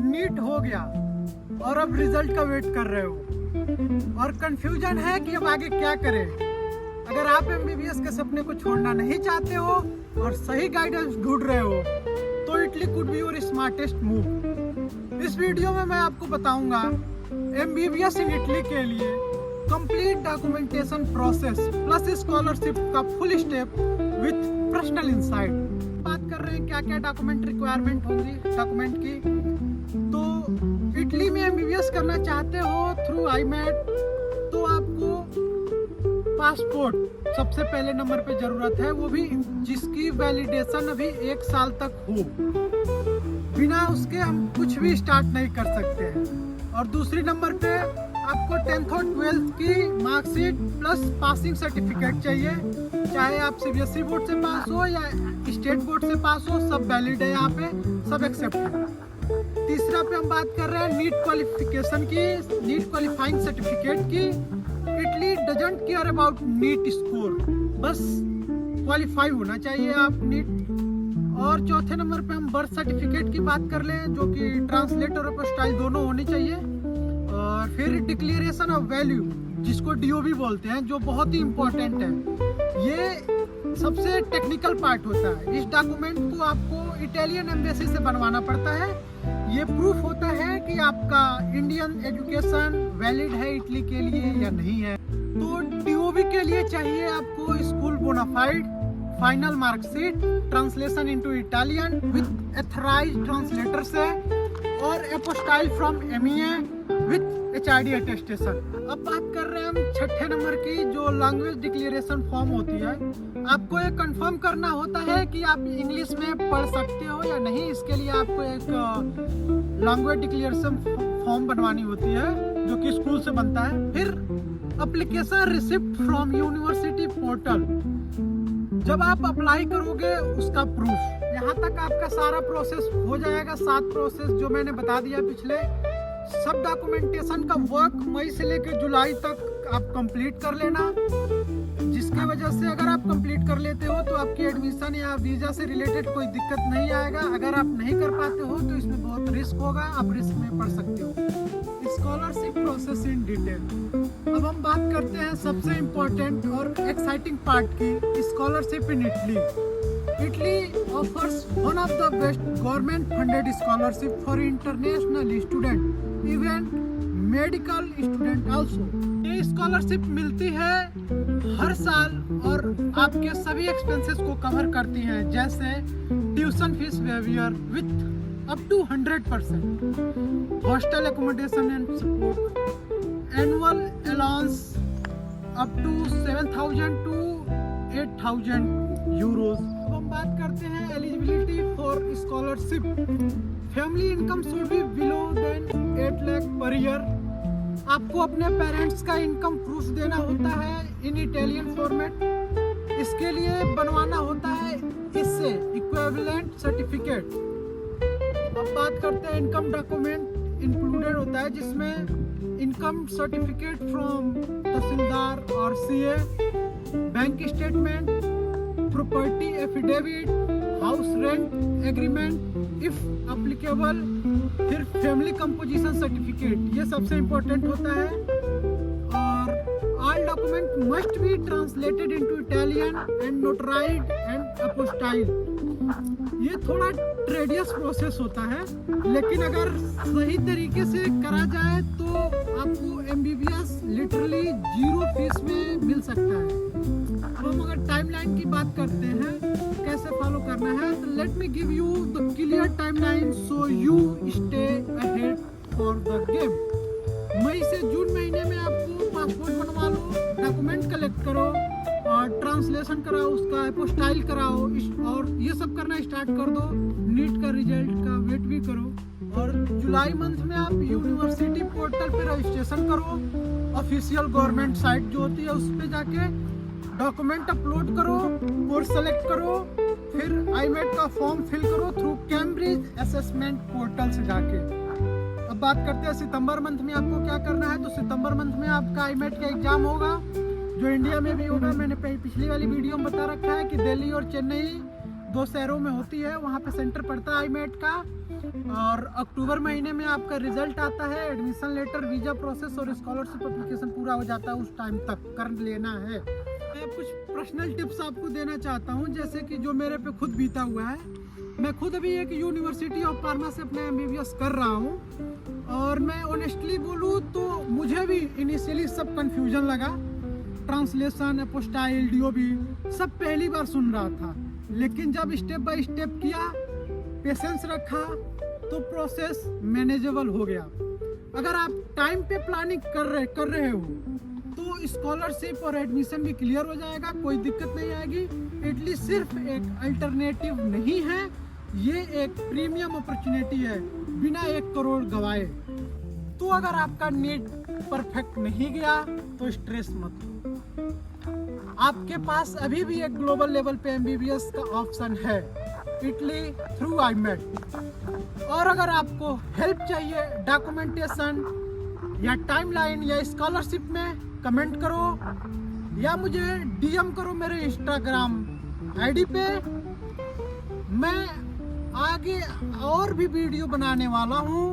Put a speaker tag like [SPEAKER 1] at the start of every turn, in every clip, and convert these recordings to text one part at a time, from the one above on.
[SPEAKER 1] NEET हो गया और अब रिजल्ट का वेट कर रहे हो और कंफ्यूजन है कि अब आगे क्या करें। अगर आप एमबीबीएस के सपने को छोड़ना नहीं चाहते हो और सही गाइडेंस ढूंढ रहे हो तो Italy could be your smartest move. इस वीडियो में मैं आपको बताऊंगा एमबीबीएस इन इटली के लिए complete documentation process plus scholarship का full step with personal insight. बात कर रहे हैं क्या क्या डॉक्यूमेंट रिक्वायरमेंट होगी डॉक्यूमेंट की। तो इटली में एमबीबीएस करना चाहते हो थ्रू आईमेट तो आपको पासपोर्ट सबसे पहले नंबर पे जरूरत है, वो भी जिसकी वैलिडेशन अभी 1 साल तक हो। बिना उसके हम कुछ भी स्टार्ट नहीं कर सकते हैं। और दूसरी नंबर पे आपको 10th और 12th की मार्कशीट प्लस पासिंग सर्टिफिकेट चाहिए, चाहे आप सीबीएसई बोर्ड से पास हो या स्टेट बोर्ड से पास हो, सब वैलिड है यहाँ पे, सब एक्सेप्ट है। तीसरा पे हम बात कर रहे हैं नीट क्वालिफिकेशन की, नीट क्वालिफाइंग सर्टिफिकेट की। Italy doesn't care about NEET score, बस क्वालिफाई होना चाहिए आप नीट। और चौथे नंबर पे हम बर्थ सर्टिफिकेट की बात कर लें, जो कि ट्रांसलेटर और अपोस्टाइल दोनों होनी चाहिए। और फिर डिक्लेरेशन ऑफ वैल्यू, जिसको डीओवी बोलते हैं, जो बहुत ही इम्पोर्टेंट है। ये सबसे टेक्निकल पार्ट होता है। इस डॉक्यूमेंट को आपको इटालियन एम्बेसी से बनवाना पड़ता है। ये प्रूफ होता है कि आपका इंडियन एजुकेशन वैलिड है इटली के लिए या नहीं है। तो डीओवी के लिए चाहिए आपको school bonafide, final marksheet, translation into Italian with authorised translator से, और apostille from MEA with HRD attestation. अब बात कर रहे हैं हम छठे नंबर की, जो लैंग्वेज डिक्लेरेशन फॉर्म होती है। आपको ये कंफर्म करना होता है कि आप इंग्लिश में पढ़ सकते हो या नहीं। इसके लिए आपको एक लैंग्वेज डिक्लेरेशन फॉर्म बनवानी होती है, जो कि स्कूल से बनता है। फिर application receipt from university portal, जब आप अप्लाई करोगे उसका प्रूफ। यहाँ तक आपका सारा प्रोसेस हो जाएगा। 7 प्रोसेस जो मैंने बता दिया पिछले, सब डॉक्यूमेंटेशन का वर्क मई से लेकर जुलाई तक आप कंप्लीट कर लेना, जिसके वजह से अगर आप कंप्लीट कर लेते हो तो आपकी एडमिशन या वीजा से रिलेटेड कोई दिक्कत नहीं आएगा। अगर आप नहीं कर पाते हो तो इसमें बहुत रिस्क होगा, आप रिस्क में पड़ सकते हो। Scholarship process in detail. अब हम बात करते हैं सबसे इम्पोर्टेंट और एक्साइटिंग पार्ट की, scholarship in Italy. Italy offers one of the best government-funded scholarship for international student, even medical student also. ये स्कॉलरशिप मिलती है हर साल और आपके सभी एक्सपेंसेस को कवर करती है, जैसे tuition fees waiver with up to 100%, hostel accommodation and support, annual allowance up to 7,000 to 8,000 euros. हम बात करते हैं eligibility for scholarship. Family income should be below than 8 lakh per year. आपको अपने पेरेंट्स का इनकम प्रूफ देना होता है इन इटालियन फॉर्मेट। इसके लिए बनवाना होता है इससे इक्विवेलेंट सर्टिफिकेट। अब बात करते हैं इनकम डॉक्यूमेंट इंक्लूडेड होता है, जिसमें इनकम सर्टिफिकेट फ्रॉम तहसीलदार और CA, bank statement, property affidavit, house rent agreement if applicable, फिर फैमिली कंपोजिशन सर्टिफिकेट, ये सबसे इम्पोर्टेंट होता है। और all document must be translated into Italian and notarised and apostille. ये थोड़ा ट्रेडियस प्रोसेस होता है, लेकिन अगर सही तरीके से करा जाए तो आपको एमबीबीएस लिटरली 0 फीस में मिल सकता है। अब हम अगर टाइमलाइन की बात करते हैं कैसे फॉलो करना है, तो let me give you the clear timeline so you stay ahead for the game. मई से जून महीने में आपको पासपोर्ट बनवा लो, डॉक्यूमेंट कलेक्ट करो और ट्रांसलेशन कराओ, उसका एपोस्टाइल कराओ और ये सब करना स्टार्ट कर दो। नीट का रिजल्ट का वेट भी करो। और जुलाई मंथ में आप यूनिवर्सिटी पोर्टल पे रजिस्ट्रेशन करो। ऑफिशियल गवर्नमेंट साइट जो होती है उस पर जाके डॉक्यूमेंट अपलोड करो, कोर्स सेलेक्ट करो, फिर आईमेट का फॉर्म फिल करो थ्रू कैम्ब्रिज असेसमेंट पोर्टल से जाके। अब बात करते हैं सितंबर मंथ में आपको क्या करना है। तो सितंबर मंथ में आपका आईमेट का एग्जाम होगा, जो इंडिया में भी होगा। मैंने पिछली वाली वीडियो में बता रखा है कि दिल्ली और चेन्नई 2 शहरों में होती है, वहाँ पे सेंटर पड़ता है आईमेट का। और अक्टूबर महीने में आपका रिजल्ट आता है, एडमिशन लेटर, वीज़ा प्रोसेस और स्कॉलरशिप एप्लीकेशन पूरा हो जाता है, उस टाइम तक कर लेना है। मैं कुछ पर्सनल टिप्स आपको देना चाहता हूँ, जैसे कि जो मेरे पे खुद बीता हुआ है। मैं खुद अभी एक यूनिवर्सिटी ऑफ पार्मा से अपना MBBS कर रहा हूँ, और मैं ऑनेस्टली बोलूँ तो मुझे भी इनिशियली सब कन्फ्यूजन लगा। ट्रांसलेशन, अपोस्टाइल, DOB सब पहली बार सुन रहा था, लेकिन जब स्टेप बाय स्टेप किया, पेशेंस रखा, तो प्रोसेस मैनेजेबल हो गया। अगर आप टाइम पे प्लानिंग कर रहे हो तो स्कॉलरशिप और एडमिशन भी क्लियर हो जाएगा, कोई दिक्कत नहीं आएगी। इटली सिर्फ एक अल्टरनेटिव नहीं है, ये एक प्रीमियम अपॉर्चुनिटी है बिना 1 करोड़ गवाए। तो अगर आपका नीट परफेक्ट नहीं गया तो स्ट्रेस मत लो, आपके पास अभी भी एक ग्लोबल लेवल पे MBBS का ऑप्शन है, इटली थ्रू आईमेट। और अगर आपको हेल्प चाहिए डॉक्यूमेंटेशन या टाइमलाइन या स्कॉलरशिप में, कमेंट करो या मुझे DM करो मेरे इंस्टाग्राम ID पे। मैं आगे और भी वीडियो बनाने वाला हूँ,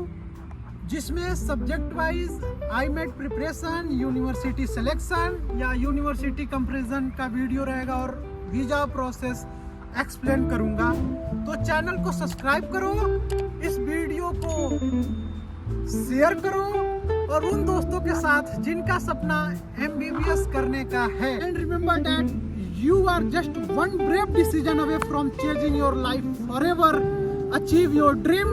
[SPEAKER 1] जिसमें subject wise IMAT preparation, university selection या यूनिवर्सिटी कंपैरिजन का वीडियो रहेगा, और वीज़ा प्रोसेस एक्सप्लेन करूंगा। तो चैनल को सब्सक्राइब करो, इस वीडियो को शेयर करो, और उन दोस्तों के साथ जिनका सपना MBBS करने का है। And remember that you are just one brave decision away from changing your life forever. Achieve your dream.